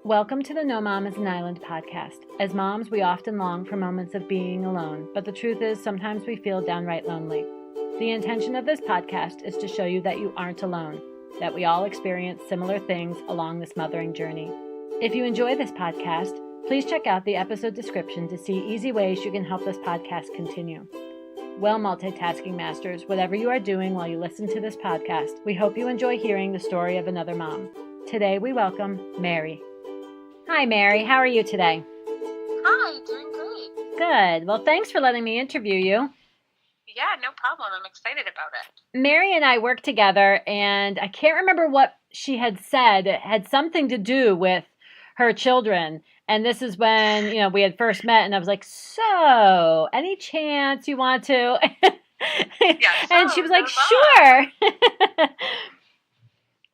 Welcome to the No Mom is an Island podcast. As moms, we often long for moments of being alone, but the truth is sometimes we feel downright lonely. The intention of this podcast is to show you that you aren't alone, that we all experience similar things along this mothering journey. If you enjoy this podcast, please check out the episode description to see easy ways you can help this podcast continue. Well, multitasking masters, whatever you are doing while you listen to this podcast, we hope you enjoy hearing the story of another mom. Today we welcome Mary. Hi, Mary. How are you today? Hi, doing great. Good. Well, thanks for letting me interview you. Yeah, no problem. I'm excited about it. Mary and I worked together, and I can't remember what she had said. It had something to do with her children. And this is when, we had first met, and I was like, so, any chance you want to? Yeah, and she was like, sure.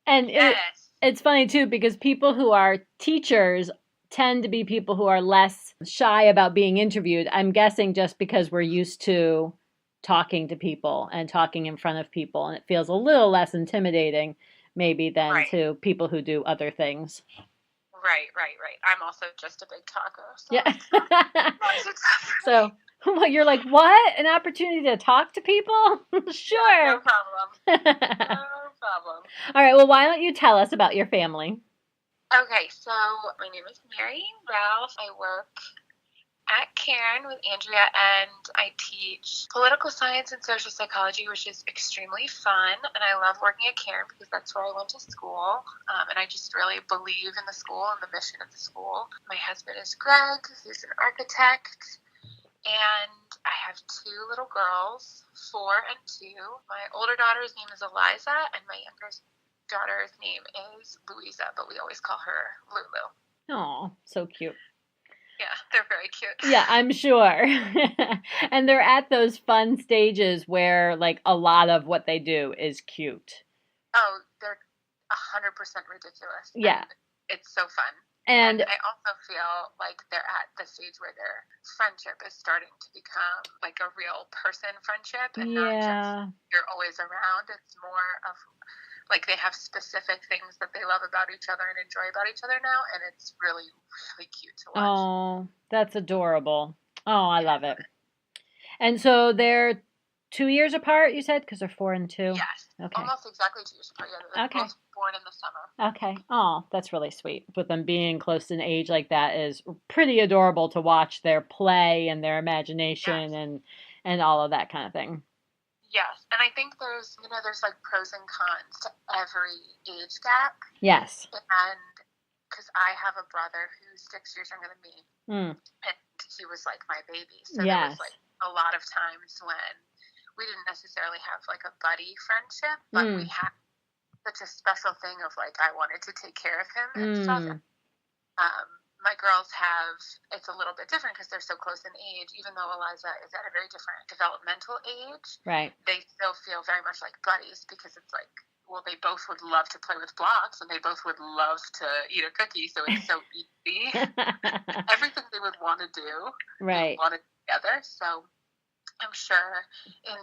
And yes. It's funny, too, because people who are teachers tend to be people who are less shy about being interviewed. I'm guessing just because we're used to talking to people and talking in front of people, and it feels a little less intimidating maybe than to people who do other things. Right. I'm also just a big talker. So yeah. So well, you're like, what? An opportunity to talk to people? Sure. No problem. All right. Well, why don't you tell us about your family? Okay. So my name is Mary Ralph. I work at Cairn with Andrea, and I teach political science and social psychology, which is extremely fun. And I love working at Cairn because that's where I went to school. And I just really believe in the school and the mission of the school. My husband is Greg, who's an architect. And I have two little girls, 4 and 2. My older daughter's name is Eliza, and my younger daughter's name is Louisa, but we always call her Lulu. Oh, so cute. Yeah, they're very cute. Yeah, I'm sure. And they're at those fun stages where, like, a lot of what they do is cute. Oh, they're 100% ridiculous. Yeah. And it's so fun. And I also feel like they're at the stage where their friendship is starting to become like a real person friendship and not just you're always around. It's more of like they have specific things that they love about each other and enjoy about each other now, and it's really, really cute to watch. Oh, that's adorable. Oh, I love it. And so they're 2 years apart, you said, because they're 4 and 2? Yes. Okay. Almost exactly 2 years apart. Yeah, they're both born in the summer. Okay. Oh, that's really sweet. With them being close in age like that is pretty adorable to watch their play and their imagination and all of that kind of thing. Yes. And I think there's like pros and cons to every age gap. Yes. And because I have a brother who's 6 years younger than me. And he was like my baby. So there was like a lot of times when we didn't necessarily have like a buddy friendship, but we had such a special thing of like I wanted to take care of him and stuff. My girls it's a little bit different because they're so close in age. Even though Eliza is at a very different developmental age, right? They still feel very much like buddies because it's like, well, they both would love to play with blocks and they both would love to eat a cookie. So it's so easy. Everything they would want to do, right? They want it together. So I'm sure in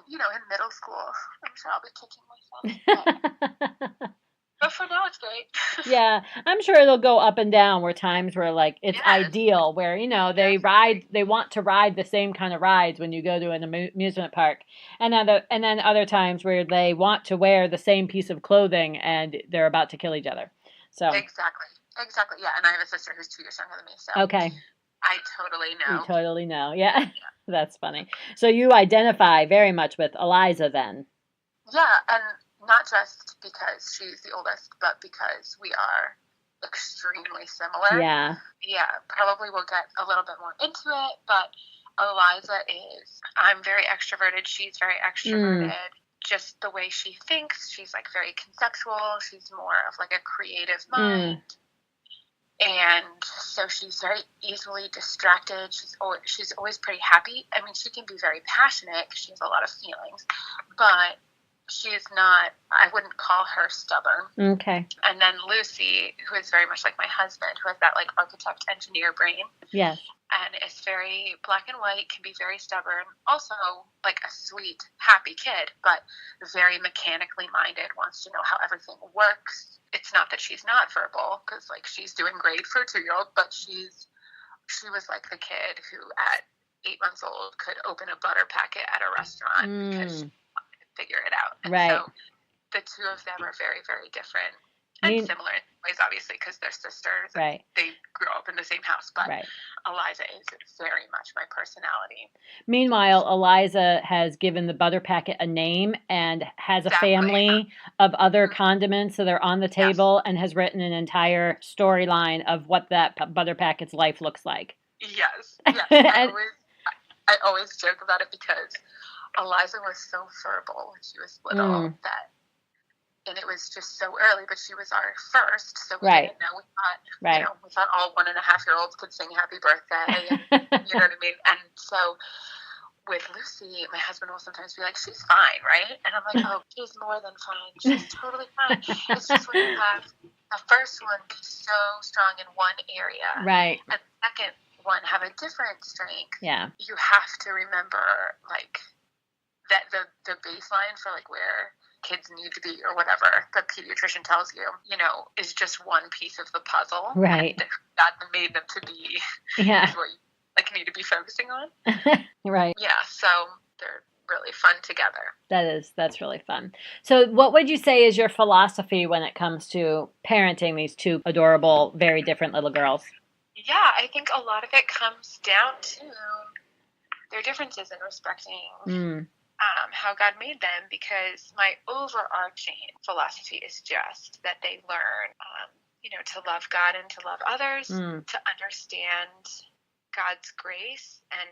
middle school, I'm sure I'll be kicking myself. But for now, it's great. Yeah, I'm sure it'll go up and down. Where times where like it's ideal, where they want to ride the same kind of rides when you go to an amusement park, and then other times where they want to wear the same piece of clothing and they're about to kill each other. So exactly, yeah. And I have a sister who's 2 years younger than me. So okay, I totally know. You totally know, yeah. That's funny. So you identify very much with Eliza then? Yeah, and not just because she's the oldest, but because we are extremely similar. Yeah. Yeah, probably we'll get a little bit more into it, but Eliza I'm very extroverted, she's very extroverted. Just the way she thinks, she's like very conceptual, she's more of like a creative mind. And so she's very easily distracted. She's always pretty happy. I mean, she can be very passionate because she has a lot of feelings, but she's not, I wouldn't call her stubborn. Okay. And then Lucy, who is very much like my husband, who has that like architect engineer brain. Yes. and is very black and white, can be very stubborn, also like a sweet, happy kid, but very mechanically minded, wants to know how everything works. It's not that she's not verbal, because like she's doing great for a 2-year-old, but she was like the kid who at 8 months old could open a butter packet at a restaurant because she wanted to figure it out. And so the two of them are very, very different and similar in ways, obviously, because they're sisters and they grew up in the same house. But Eliza is very much my personality. Meanwhile, Eliza has given the butter packet a name and has a family of other condiments that are on the table and has written an entire storyline of what that butter packet's life looks like. Yes. I always joke about it because Eliza was so verbal when she was little and it was just so early, but she was our first, so we didn't know. We thought all 1.5-year-olds could sing happy birthday, and you know what I mean? And so with Lucy, my husband will sometimes be like, she's fine, right? And I'm like, oh, she's more than fine. She's totally fine. It's just when you have the first one be so strong in one area, and the second one have a different strength, you have to remember, like, that the baseline for, like, where kids need to be or whatever the pediatrician tells you, you know, is just one piece of the puzzle. Right. And God made them to be is what you like need to be focusing on. Right. Yeah, so they're really fun together. That's really fun. So what would you say is your philosophy when it comes to parenting these two adorable, very different little girls? Yeah, I think a lot of it comes down to their differences in respecting how God made them, because my overarching philosophy is just that they learn, to love God and to love others, to understand God's grace and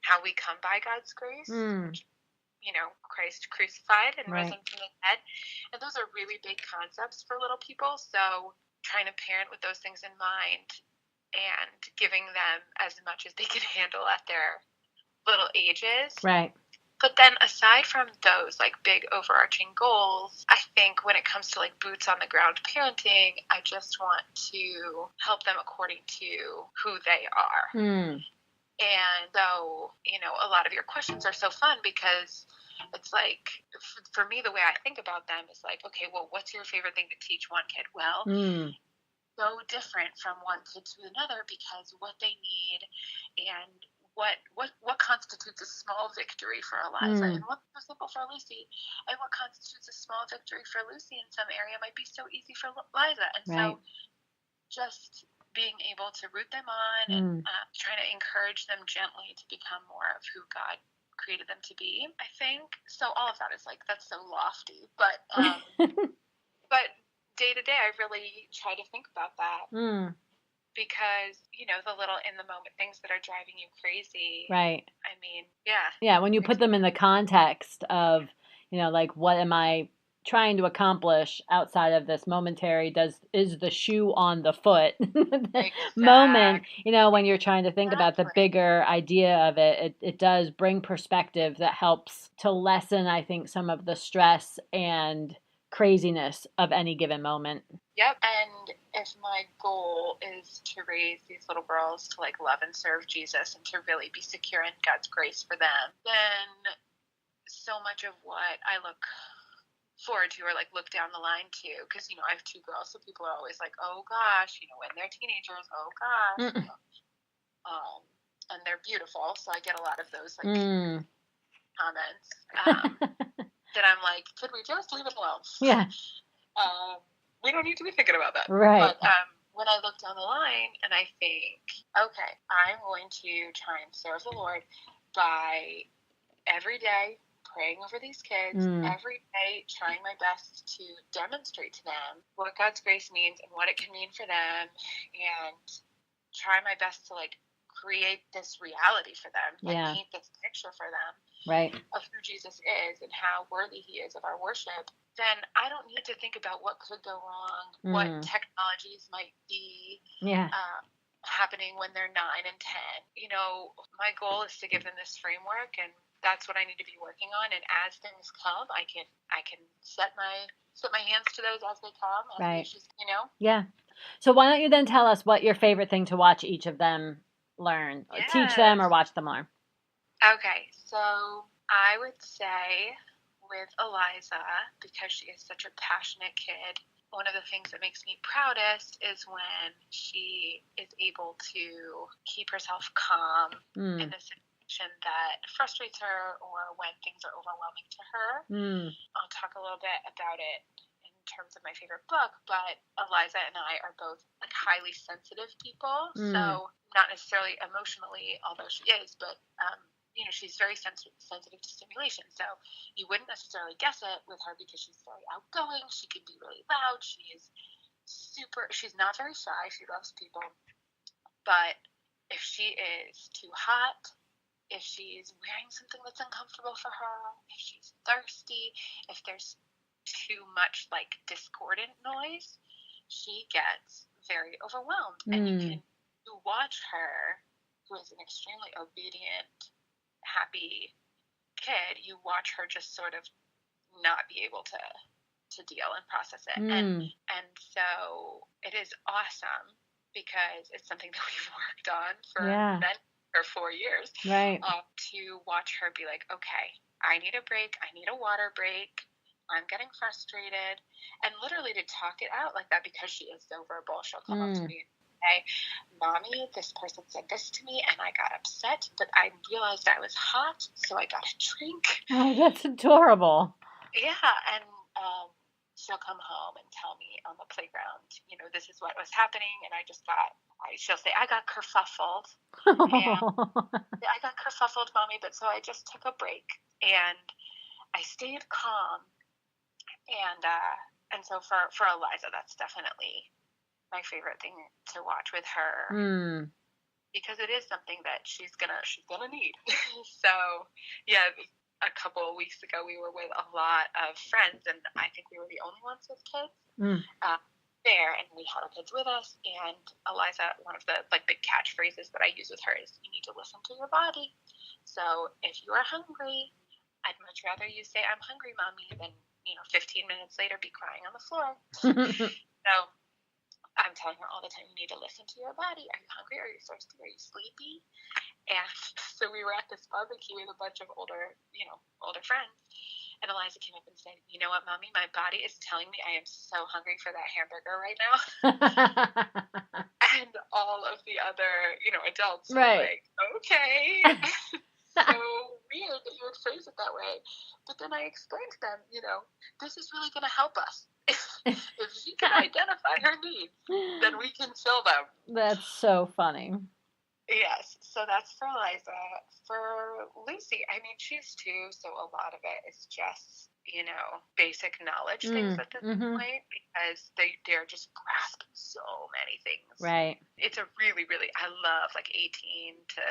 how we come by God's grace. Christ crucified and risen from the dead. And those are really big concepts for little people. So trying to parent with those things in mind and giving them as much as they can handle at their little ages. Right. But then aside from those like big overarching goals, I think when it comes to like boots on the ground parenting, I just want to help them according to who they are. And so, a lot of your questions are so fun because it's like, for me, the way I think about them is like, okay, well, what's your favorite thing to teach one kid? Well, so different from one kid to another because what they need and what constitutes a small victory for Eliza and what's so simple for Lucy and what constitutes a small victory for Lucy in some area might be so easy for Eliza. And so just being able to root them on and trying to encourage them gently to become more of who God created them to be, I think. So all of that is like, that's so lofty, but but day to day I really try to think about that. Because, the little in the moment things that are driving you crazy. Right. I mean, yeah. Yeah, when you put them in the context of, like what am I trying to accomplish outside of this momentary, is the shoe on the foot moment, when you're trying to think about the bigger idea of it does bring perspective that helps to lessen, I think, some of the stress and craziness of any given moment. Yep. And if my goal is to raise these little girls to like love and serve Jesus and to really be secure in God's grace for them, then so much of what I look forward to or like look down the line to, because I have 2 girls, so people are always like, oh gosh, when they're teenagers, oh gosh, and they're beautiful, so I get a lot of those like comments that I'm like, could we just leave it alone? Yeah. We don't need to be thinking about that. Right. But when I look down the line and I think, okay, I'm going to try and serve the Lord by every day praying over these kids, every day trying my best to demonstrate to them what God's grace means and what it can mean for them, and try my best to like create this reality for them, like paint this picture for them of who Jesus is and how worthy he is of our worship, then I don't need to think about what could go wrong, what technologies might be happening when they're 9 and 10. My goal is to give them this framework, and that's what I need to be working on. And as things come, I can set my hands to those as they come. As Yeah. So why don't you then tell us what your favorite thing to watch each of them learn, or teach them, or Yes. watch them learn? Okay, so I would say with Eliza, because she is such a passionate kid, one of the things that makes me proudest is when she is able to keep herself calm in a situation that frustrates her or when things are overwhelming to her. I'll talk a little bit about it in terms of my favorite book, but Eliza and I are both like highly sensitive people, so not necessarily emotionally, although she is, but she's very sensitive to stimulation. So you wouldn't necessarily guess it with her because she's very outgoing. She can be really loud. She's not very shy. She loves people. But if she is too hot, if she's wearing something that's uncomfortable for her, if she's thirsty, if there's too much like discordant noise, she gets very overwhelmed. And you watch her, who is an extremely obedient, happy kid, you watch her just sort of not be able to deal and process it. And so it is awesome because it's something that we've worked on for 4 years. Right. To watch her be like, okay, I need a break. I need a water break. I'm getting frustrated. And literally to talk it out like that, because she is so verbal, she'll come up to me and say, Mommy, this person said this to me and I got upset, but I realized I was hot, so I got a drink. Oh, that's adorable. Yeah, and she'll come home and tell me on the playground, this is what was happening, and she'll say, I got kerfuffled. And I got kerfuffled, Mommy, but so I just took a break, and I stayed calm. And so for Eliza, that's definitely my favorite thing to watch with her, because it is something that she's gonna need. So yeah, a couple of weeks ago we were with a lot of friends, and I think we were the only ones with kids there, and we had our kids with us. And Eliza, one of the big catchphrases that I use with her is, you need to listen to your body. So if you are hungry, I'd much rather you say, I'm hungry, Mommy, than 15 minutes later be crying on the floor. So I'm telling her all the time, you need to listen to your body. Are you hungry? Are you thirsty? Are you sleepy? And so we were at this barbecue with a bunch of older friends. And Eliza came up and said, you know what, Mommy, my body is telling me I am so hungry for that hamburger right now. And all of the other, adults were like, okay. So weird that you would phrase it that way. But then I explained to them, this is really going to help us. If she can identify her needs, then we can fill them. That's so funny. Yes, so that's for Eliza. For Lucy, I mean, she's 2, so a lot of it is just, basic knowledge things at this point, because they're just grasping so many things. Right. It's a really, really, I love 18 to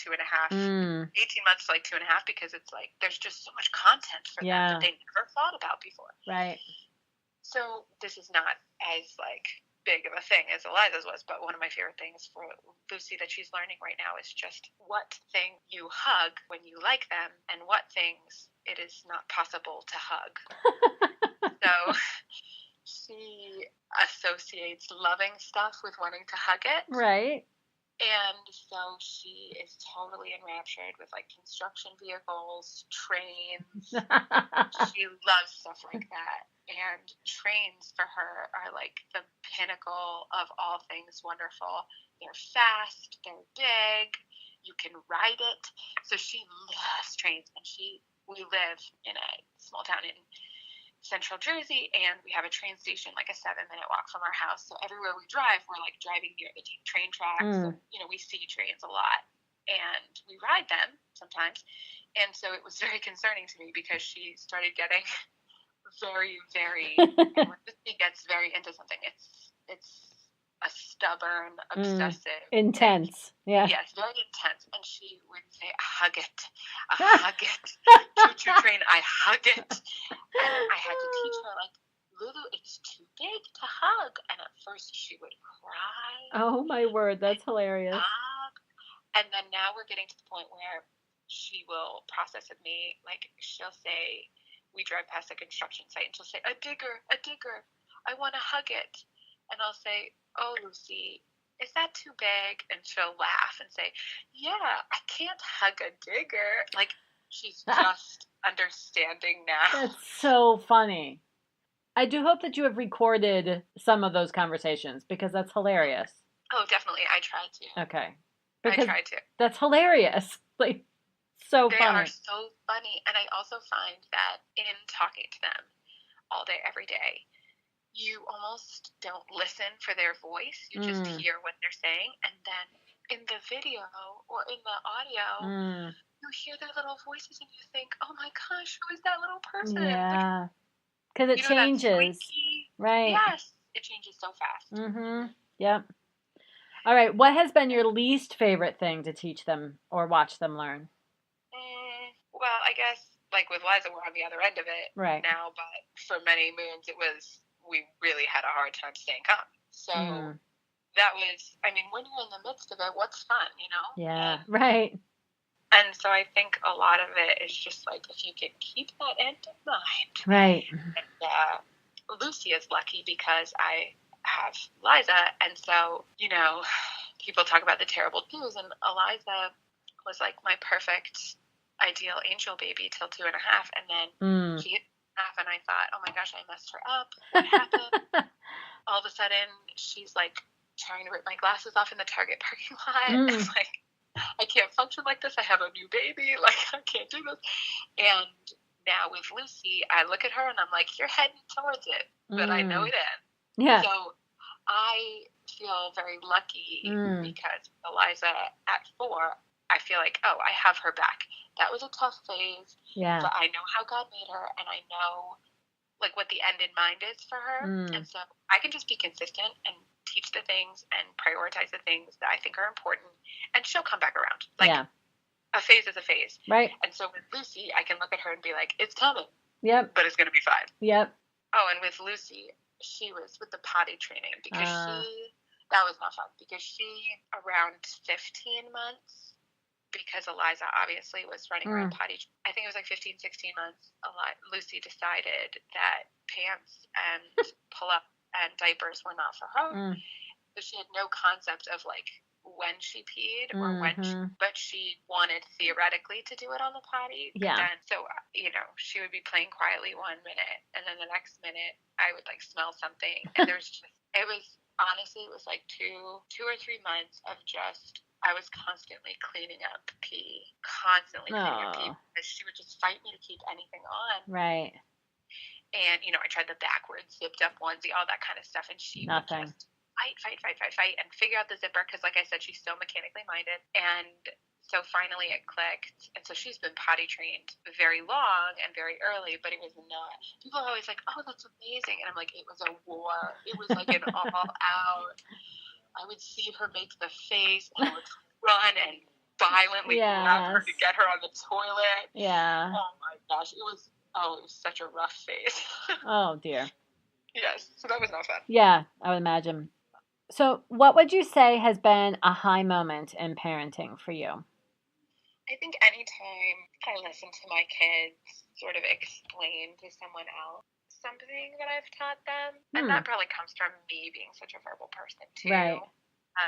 2.5, 18 months to 2.5, because it's there's just so much content for them that they never thought about before. Right. So this is not as big of a thing as Eliza's was, but one of my favorite things for Lucy that she's learning right now is just what thing you hug when you like them and what things it is not possible to hug. So she associates loving stuff with wanting to hug it. Right. And so she is totally enraptured with construction vehicles, trains. She loves stuff like that. And trains for her are the pinnacle of all things wonderful. They're fast, they're big, you can ride it. So she loves trains. And we live in a small town in Central Jersey, and we have a train station 7-minute walk from our house. So everywhere we drive, we're driving near the train tracks. And, we see trains a lot, and we ride them sometimes. And so it was very concerning to me, because she started getting very, very, and when she gets very into something, it's a stubborn, obsessive, intense. Yeah. Yes, very intense. And she would say, hug it, hug it, choo-choo train, I hug it. And I had to teach her, Lulu, it's too big to hug. And at first she would cry. Oh my word, that's hilarious. And then now we're getting to the point where she will process with me, she'll say, we drive past a construction site, and she'll say, a digger, I want to hug it. And I'll say, oh, Lucy, is that too big? And she'll laugh and say, yeah, I can't hug a digger. Like, she's just understanding now. That's so funny. I do hope that you have recorded some of those conversations because that's hilarious. Oh, definitely. I tried to. Okay. I Because tried to. that's hilarious. Like, so They funny. are so funny. And I also find that in talking to them all day, every day, you almost don't listen for their voice. You just hear what they're saying. And then in the video or in the audio, you hear their little voices and you think, oh my gosh, who is that little person? Yeah. Because it You know, that changes. squeaky. Right. Yes. It changes so fast. Mm-hmm. Yep. All right. What has been your least favorite thing to teach them or watch them learn? Well, I guess, like with Liza, we're on the other end of it Right. now, but for many moons, we really had a hard time staying calm. So that was, I mean, when you're in the midst of it, what's fun, you know? Yeah, right. And so I think a lot of it is just like, if you can keep that end in mind. Right. And Lucy is lucky because I have Liza, and so, you know, people talk about the terrible twos, and Eliza was like my perfect ideal angel baby till 2.5, and then she hit 2.5, and I thought, oh my gosh, I messed her up. What happened? All of a sudden, she's like trying to rip my glasses off in the Target parking lot. It's like, I can't function like this. I have a new baby. Like, I can't do this. And now with Lucy, I look at her and I'm like, you're heading towards it, but I know it ends. Yeah. So I feel very lucky because Eliza at 4, I feel like, oh, I have her back. That was a tough phase, but I know how God made her, and I know like what the end in mind is for her. And so I can just be consistent and teach the things and prioritize the things that I think are important, and she'll come back around. Like, a phase is a phase. Right. And so with Lucy, I can look at her and be like, it's coming. Yep. But it's going to be fine. Yep. Oh, and with Lucy, she was with the potty training because that was not fun because she, around 15 months, because Eliza obviously was running around potty, I think it was like 15, 16 months, Lucy decided that pants and pull-up and diapers were not for her. So she had no concept of like when she peed or when but she wanted theoretically to do it on the potty. Yeah. But then, so, you know, she would be playing quietly 1 minute and then the next minute I would like smell something. And there was just, it was like two or 3 months of just, I was constantly cleaning up pee, because she would just fight me to keep anything on. Right. And, you know, I tried the backwards zipped up onesie, all that kind of stuff. And she would just fight, and figure out the zipper. Cause like I said, she's so mechanically minded. And so finally it clicked. And so she's been potty trained very long and very early, but it was not, people are always like, oh, that's amazing. And I'm like, it was a war. It was like an all out. I would see her make the face and I would run and violently grab her to get her on the toilet. Yeah. Oh my gosh. It was such a rough phase. Oh dear. Yes. So that was not fun. Yeah, I would imagine. So what would you say has been a high moment in parenting for you? I think anytime I listen to my kids sort of explain to someone else something that I've taught them, and that probably comes from me being such a verbal person too. Right.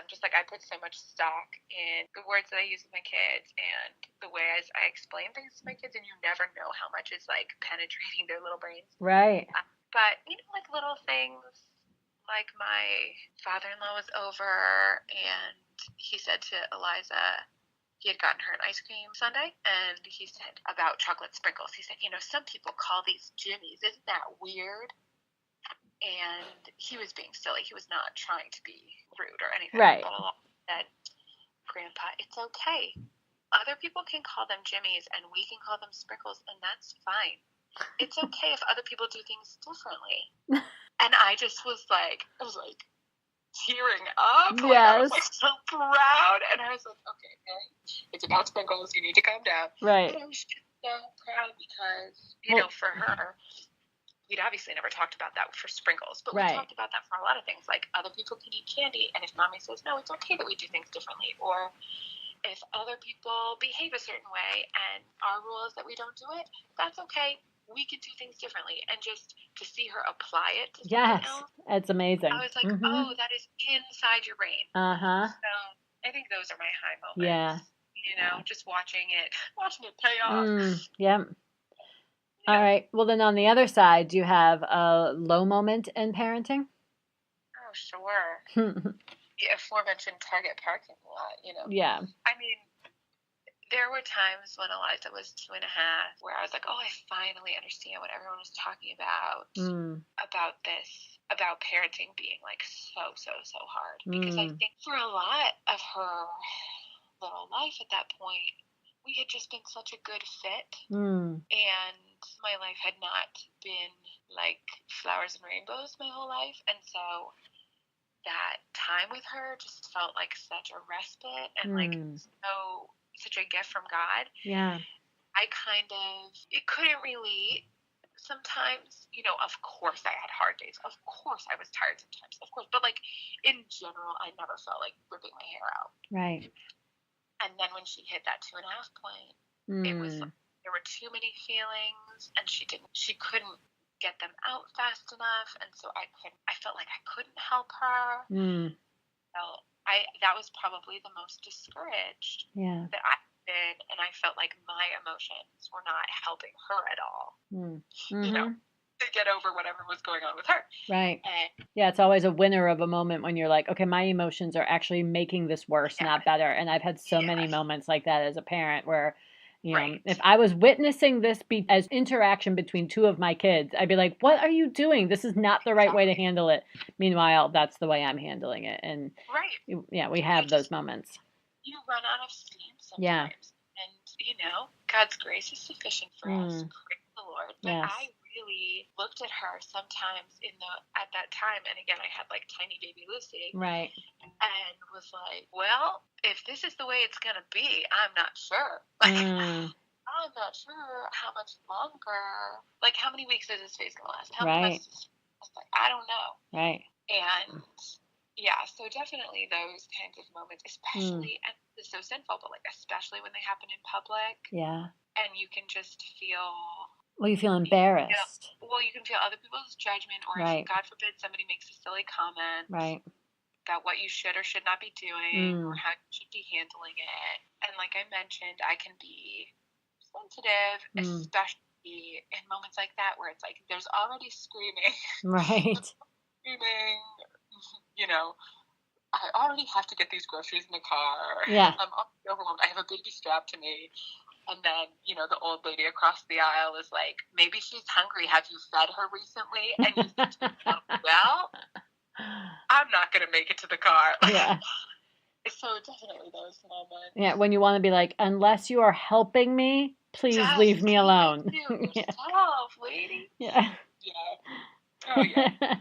Just like I put so much stock in the words that I use with my kids and the way I explain things to my kids, and you never know how much is like penetrating their little brains. Right. But you know, like little things, like my father-in-law was over and he said to Eliza, he had gotten her an ice cream sundae, and he said about chocolate sprinkles. He said, you know, some people call these jimmies. Isn't that weird? And he was being silly. He was not trying to be rude or anything. Right. But he said, Grandpa, it's okay. Other people can call them jimmies, and we can call them sprinkles, and that's fine. It's okay if other people do things differently. And I just was like, tearing up. Yes. Like, I was like so proud, and I was like, okay, Mary, it's about sprinkles. You need to calm down. Right. But I was just so proud because, you know, for her, we'd obviously never talked about that for sprinkles, but we talked about that for a lot of things. Like other people can eat candy, and if mommy says no, it's okay that we do things differently. Or if other people behave a certain way, and our rule is that we don't do it, that's okay. we could do things differently. And just to see her apply it to something Yes, else, it's amazing. I was like, Mm-hmm. oh, that is inside your brain. Uh-huh. So I think those are my high Yeah. moments. Yeah. Just watching it pay off. Yep. All Yeah. right. Well, then on the other side, do you have a low moment in parenting? Oh, sure. The aforementioned Target parking lot. Yeah. I mean, there were times when Eliza was 2.5 where I was like, oh, I finally understand what everyone was talking about this, about parenting being like so hard. Because I think for a lot of her little life at that point, we had just been such a good fit. And my life had not been like flowers and rainbows my whole life. And so that time with her just felt like such a respite and like such a gift from God. Yeah. I it couldn't relate sometimes. Of course I had hard days. Of course I was tired sometimes. Of course. But like in general, I never felt like ripping my hair out. Right. And then when she hit that 2.5 point, it was like there were too many feelings and she couldn't get them out fast enough. And so I felt like I couldn't help her. So that was probably the most discouraged that I've been, and I felt like my emotions were not helping her at all. To get over whatever was going on with her. Right. Yeah, it's always a winner of a moment when you're like, okay, my emotions are actually making this worse, not better. And I've had so many moments like that as a parent where, if I was witnessing this as interaction between two of my kids, I'd be like, what are you doing? This is not the right way to handle it. Meanwhile, that's the way I'm handling it. And yeah, we have those moments. You run out of steam sometimes. Yeah. And, God's grace is sufficient for us. Praise the Lord. But Yes. I really looked at her sometimes at that time, and again, I had like tiny baby Lucy. Right. And was like, well, if this is the way it's going to be, I'm not sure. I'm not sure how much longer, like how many weeks is this phase going to last? How many months? I don't know. Right. And yeah, so definitely those kinds of moments, especially, and it's so sinful, but like especially when they happen in public. Yeah. And you can just feel. Well, you feel embarrassed. You can feel other people's judgment, or if, God forbid, somebody makes a silly comment about what you should or should not be doing, or how you should be handling it. And like I mentioned, I can be sensitive, especially in moments like that where it's like there's already screaming. Right. Screaming. I already have to get these groceries in the car. Yeah. I'm already overwhelmed. I have a baby strapped to me. And then, the old lady across the aisle is like, maybe she's hungry. Have you fed her recently? And you think to yourself, well, I'm not going to make it to the car. Yeah. So definitely those moments. Yeah, when you want to be like, unless you are helping me, please leave me alone. Yourself, lady. Yeah. Yeah. Oh, yeah.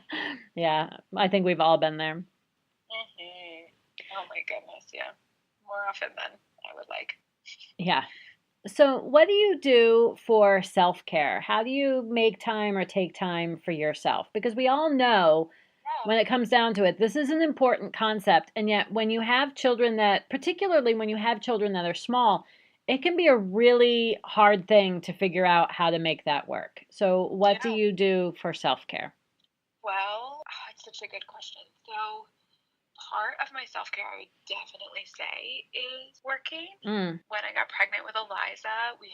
Yeah, I think we've all been there. Oh, my goodness, yeah. More often than I would like. Yeah. So what do you do for self-care? How do you make time or take time for yourself? Because we all know when it comes down to it, this is an important concept. And yet when you have children particularly when you have children that are small, it can be a really hard thing to figure out how to make that work. So what do you do for self-care? Well, it's such a good question. So part of my self-care, I would definitely say, is working. When I got pregnant with Eliza, we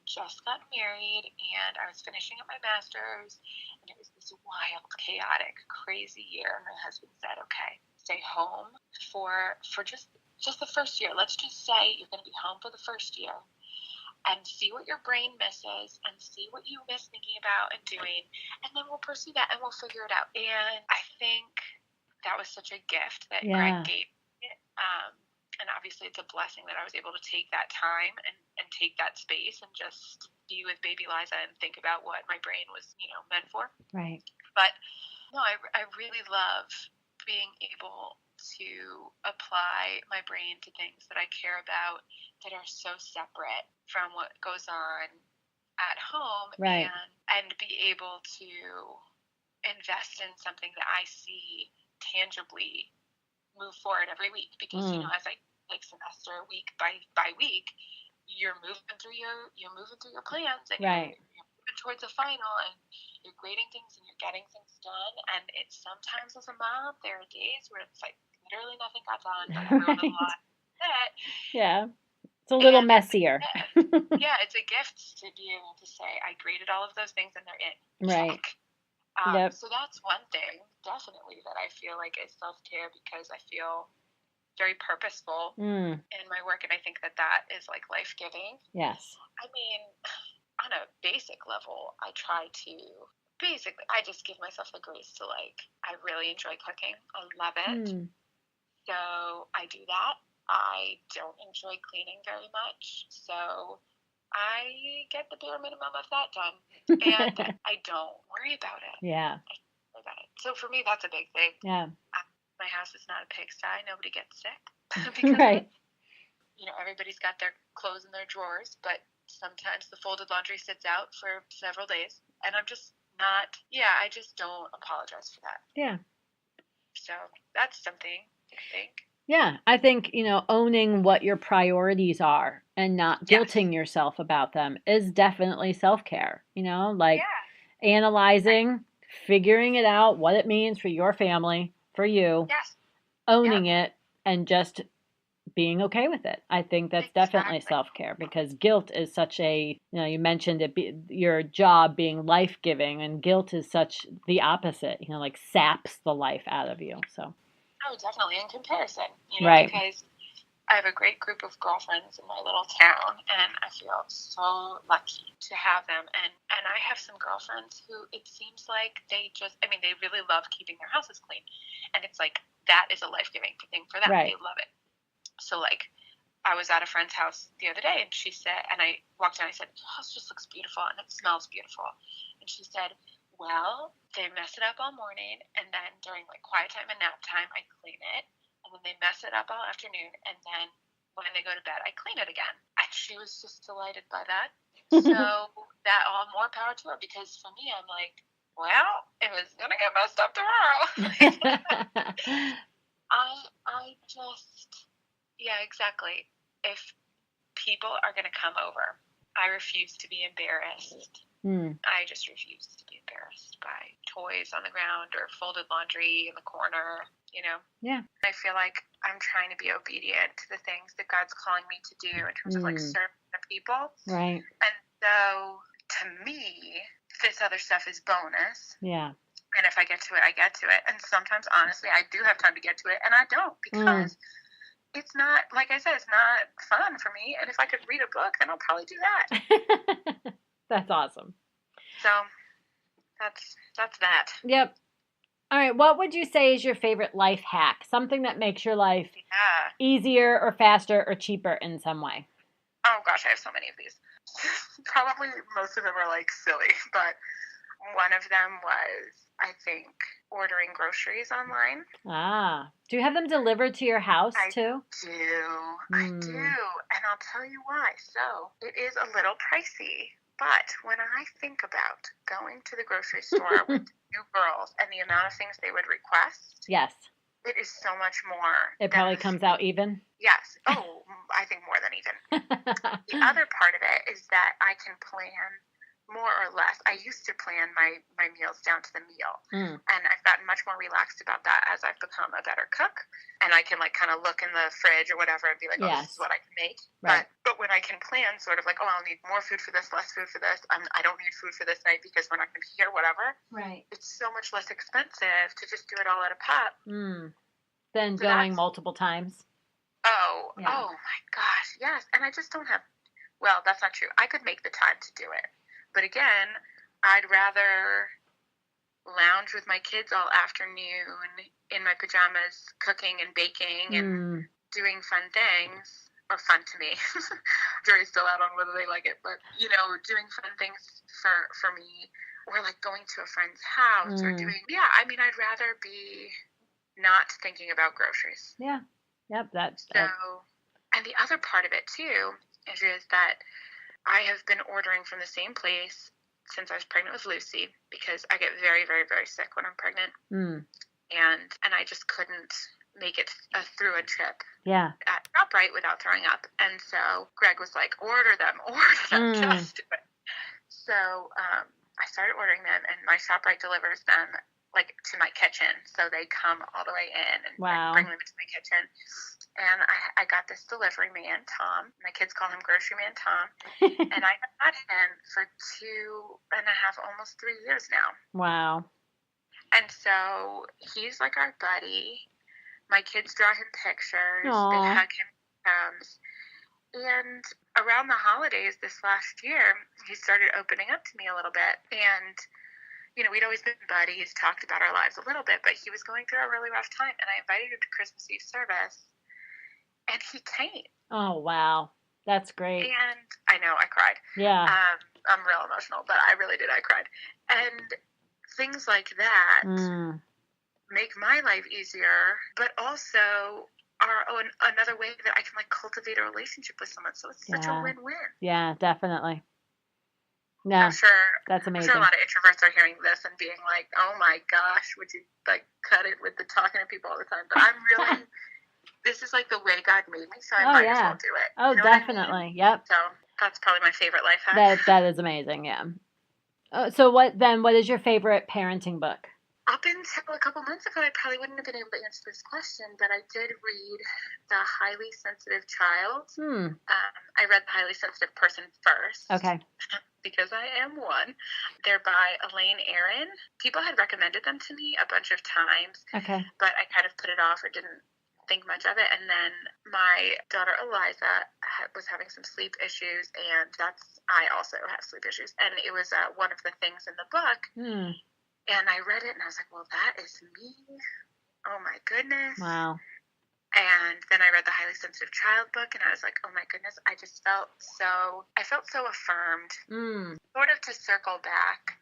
just got married, and I was finishing up my master's, and it was this wild, chaotic, crazy year. My husband said, okay, stay home for just the first year. Let's just say you're going to be home for the first year and see what your brain misses and see what you miss thinking about and doing, and then we'll pursue that and we'll figure it out. And I think that was such a gift that Greg gave me. And obviously it's a blessing that I was able to take that time and take that space and just be with baby Liza and think about what my brain was, meant for. Right. But no, I really love being able to apply my brain to things that I care about that are so separate from what goes on at home. Right. And be able to invest in something that I see tangibly move forward every week, because as I take semester week by week, you're moving through your plans and you're moving towards a final and you're grading things and you're getting things done. And it's sometimes as a mom, there are days where it's like literally nothing got done, but I wrote a lot. Yeah. It's a little messier. Yeah, it's a gift to be able to say, I graded all of those things and they're in. Right. Check. Yep. So that's one thing, definitely, that I feel like is self-care, because I feel very purposeful in my work, and I think that that is like life-giving. Yes. I mean, on a basic level, I just give myself the grace to, like, I really enjoy cooking. I love it. So I do that. I don't enjoy cleaning very much, so I get the bare minimum of that done, and I don't worry about it. Yeah. So for me, that's a big thing. Yeah. My house is not a pigsty. Nobody gets sick because right. of it. You know, everybody's got their clothes in their drawers, but sometimes the folded laundry sits out for several days, and I'm just not. Yeah, I just don't apologize for that. Yeah. So that's something I think. Yeah, I think, owning what your priorities are and not guilting yourself about them is definitely self-care, analyzing, figuring it out, what it means for your family, for you, owning it, and just being okay with it. I think that's definitely self-care, because guilt is such a, you mentioned your job being life-giving, and guilt is such the opposite, like saps the life out of you, so. Oh, definitely, in comparison, right. Because I have a great group of girlfriends in my little town, and I feel so lucky to have them. And I have some girlfriends who it seems like they really love keeping their houses clean. And it's like, that is a life-giving thing for them. Right. They love it. So, like, I was at a friend's house the other day, and she said, and I walked in, I said, your house just looks beautiful, and it smells beautiful. And she said, well, they mess it up all morning, and then during, like, quiet time and nap time, I clean it. And then they mess it up all afternoon, and then when they go to bed, I clean it again. And she was just delighted by that. So that all more power to her, because for me, I'm like, well, it was gonna get messed up tomorrow. Yeah, exactly. If people are gonna come over, I refuse to be embarrassed. I just refuse to be embarrassed by toys on the ground or folded laundry in the corner, Yeah. I feel like I'm trying to be obedient to the things that God's calling me to do in terms of, like, serving the people. Right. And so, to me, this other stuff is bonus. Yeah. And if I get to it, I get to it. And sometimes, honestly, I do have time to get to it, and I don't, because it's not, like I said, it's not fun for me. And if I could read a book, then I'll probably do that. That's awesome. So that's that. Yep. All right. What would you say is your favorite life hack? Something that makes your life easier or faster or cheaper in some way. Oh, gosh, I have so many of these. Probably most of them are, like, silly, but one of them was, I think, ordering groceries online. Do you have them delivered to your house, too? I do. And I'll tell you why. So, it is a little pricey. But when I think about going to the grocery store with two girls and the amount of things they would request, yes, it is so much more. It probably comes out even? Yes. Oh, I think more than even. The other part of it is that I can plan more or less. I used to plan my meals down to the meal. And I've gotten much more relaxed about that as I've become a better cook. And I can, like, kind of look in the fridge or whatever and be like, this is what I can make. Right. But when I can plan sort of like, I'll need more food for this, less food for this. I don't need food for this night because we're not going to be here, whatever. Right. It's so much less expensive to just do it all at a pop. Than going multiple times. Oh my gosh, yes. And I just don't have, well, that's not true. I could make the time to do it. But again, I'd rather lounge with my kids all afternoon in my pajamas, cooking and baking and doing fun things, or fun to me. Jury's still out on whether they like it, but, doing fun things for me, or, like, going to a friend's house or doing, I'd rather be not thinking about groceries. Yeah. Yep. And the other part of it, too, Andrea, is that I have been ordering from the same place since I was pregnant with Lucy, because I get very, very, very sick when I'm pregnant. And I just couldn't make it through a trip at ShopRite without throwing up. And so Greg was like, order them, just do it. So I started ordering them, and my ShopRite delivers them like to my kitchen. So they come all the way in and bring them into my kitchen. And I got this delivery man, Tom. My kids call him Grocery Man Tom. And I have had him for 2.5, almost 3 years now. Wow. And so he's like our buddy. My kids draw him pictures. Aww. They hug him when he comes. And around the holidays this last year, he started opening up to me a little bit. And, you know, we'd always been buddies, talked about our lives a little bit, but he was going through a really rough time. And I invited him to Christmas Eve service. And he came. Oh, wow. That's great. And I know, I cried. Yeah. I'm real emotional, but I really did. I cried. And things like that make my life easier, but also are another way that I can like cultivate a relationship with someone. So it's such a win-win. Yeah, definitely. No, I'm sure that's amazing. I'm sure a lot of introverts are hearing this and being like, "Oh my gosh, would you like cut it with the talking to people all the time?" But I'm really, this is like the way God made me, so I might as well do it. Oh, you know definitely. what I mean? Yep. So that's probably my favorite life hack. That is amazing. Yeah. So what is your favorite parenting book? Up until a couple months ago, I probably wouldn't have been able to answer this question, but I did read The Highly Sensitive Child. I read The Highly Sensitive Person first. Okay. Because I am one. They're by Elaine Aron. People had recommended them to me a bunch of times. Okay. But I kind of put it off or didn't think much of it. And then my daughter Eliza was having some sleep issues, and I also have sleep issues. And it was one of the things in the book. And I read it, and I was like, well, that is me. Oh, my goodness. Wow. And then I read the Highly Sensitive Child book, and I was like, oh, my goodness. I felt so affirmed. Sort of to circle back,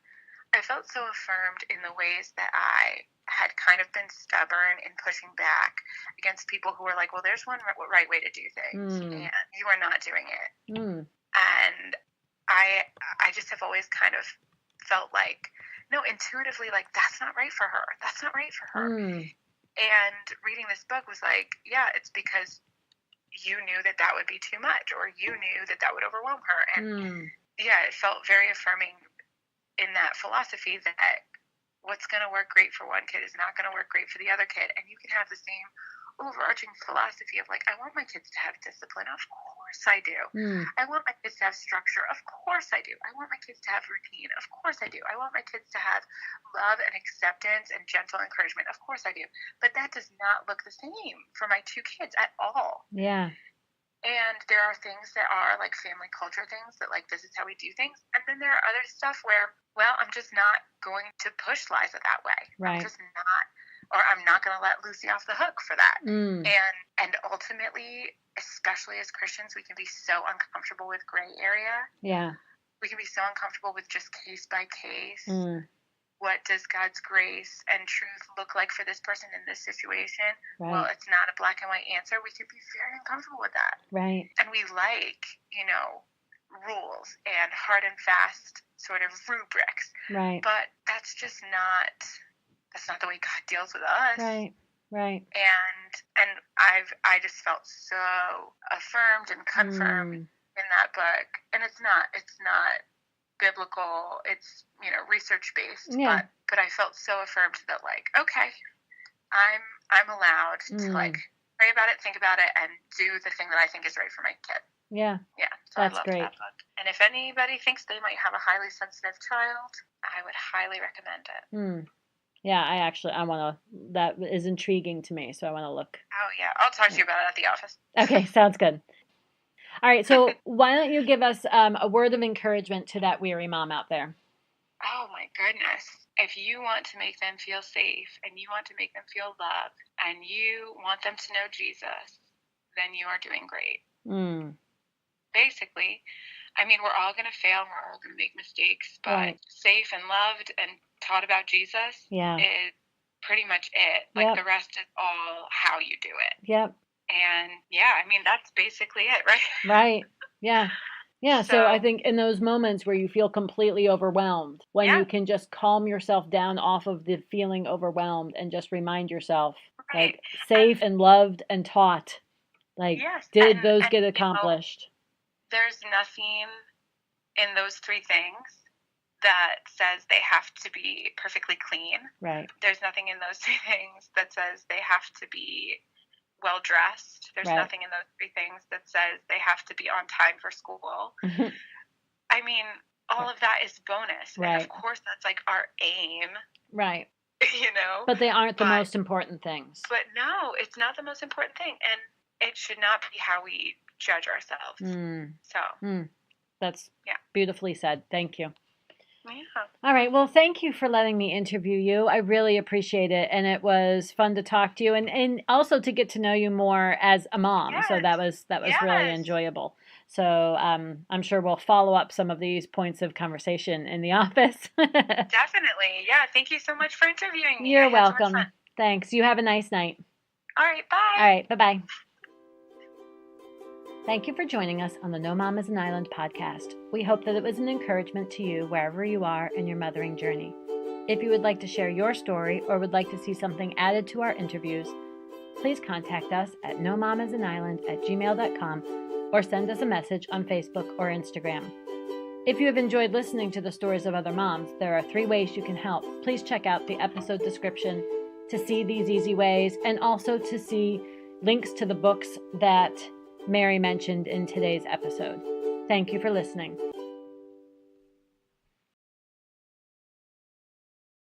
I felt so affirmed in the ways that I had kind of been stubborn in pushing back against people who were like, well, there's one right way to do things, and you are not doing it. And I just have always kind of felt like, no, intuitively, like, that's not right for her. That's not right for her. And reading this book was like, yeah, it's because you knew that would be too much, or you knew that would overwhelm her. And yeah, it felt very affirming in that philosophy that what's going to work great for one kid is not going to work great for the other kid. And you can have the same overarching philosophy of like, I want my kids to have discipline. Of course I do. I want my kids to have structure. Of course I do. I want my kids to have routine. Of course I do. I want my kids to have love and acceptance and gentle encouragement. Of course I do. But that does not look the same for my two kids at all. Yeah. And there are things that are like family culture things that like, this is how we do things. And then there are other stuff where, well, I'm just not going to push Liza that way. Right. I'm just not, or I'm not going to let Lucy off the hook for that. And ultimately, especially as Christians, we can be so uncomfortable with gray area. Yeah. We can be so uncomfortable with just case by case. What does God's grace and truth look like for this person in this situation? Right. Well, it's not a black and white answer. We can be very uncomfortable with that. Right. And we like, rules and hard and fast sort of rubrics. Right. But that's just not the way God deals with us. Right. Right. And I just felt so affirmed and confirmed in that book. And it's not biblical, it's research based, but I felt so affirmed that like, okay, I'm allowed to like pray about it, think about it, and do the thing that I think is right for my kid. So that's great. That book. And if anybody thinks they might have a highly sensitive child, I would highly recommend it. Yeah, I want to, that is intriguing to me, so I want to look. Oh yeah, I'll talk to you about it at the office. Okay, sounds good. All right, so why don't you give us a word of encouragement to that weary mom out there? Oh, my goodness. If you want to make them feel safe and you want to make them feel loved and you want them to know Jesus, then you are doing great. Basically, I mean, we're all going to fail. We're all going to make mistakes, but safe and loved and taught about Jesus is pretty much it. Like the rest is all how you do it. Yep. And I mean, that's basically it, right? Right. Yeah. Yeah. So I think in those moments where you feel completely overwhelmed, when you can just calm yourself down off of the feeling overwhelmed and just remind yourself, like, safe and loved and taught, like, did those get accomplished? There's nothing in those three things that says they have to be perfectly clean. Right. There's nothing in those three things that says they have to be well dressed. There's Right. nothing in those three things that says they have to be on time for school. I mean, all of that is bonus. Right. And of course, that's like our aim. Right. You know? But they aren't the most important things. But no, it's not the most important thing. And it should not be how we judge ourselves. That's beautifully said. Thank you. Yeah. All right. Well, thank you for letting me interview you. I really appreciate it. And it was fun to talk to you and also to get to know you more as a mom. Yes. So that was really enjoyable. So I'm sure we'll follow up some of these points of conversation in the office. Definitely. Yeah. Thank you so much for interviewing me. You're welcome. Thanks. You have a nice night. All right. Bye. All right. Bye-bye. Thank you for joining us on the No Mom is an Island podcast. We hope that it was an encouragement to you wherever you are in your mothering journey. If you would like to share your story or would like to see something added to our interviews, please contact us at nomomisanisland@gmail.com or send us a message on Facebook or Instagram. If you have enjoyed listening to the stories of other moms, there are 3 ways you can help. Please check out the episode description to see these easy ways and also to see links to the books that Mary mentioned in today's episode. Thank you for listening.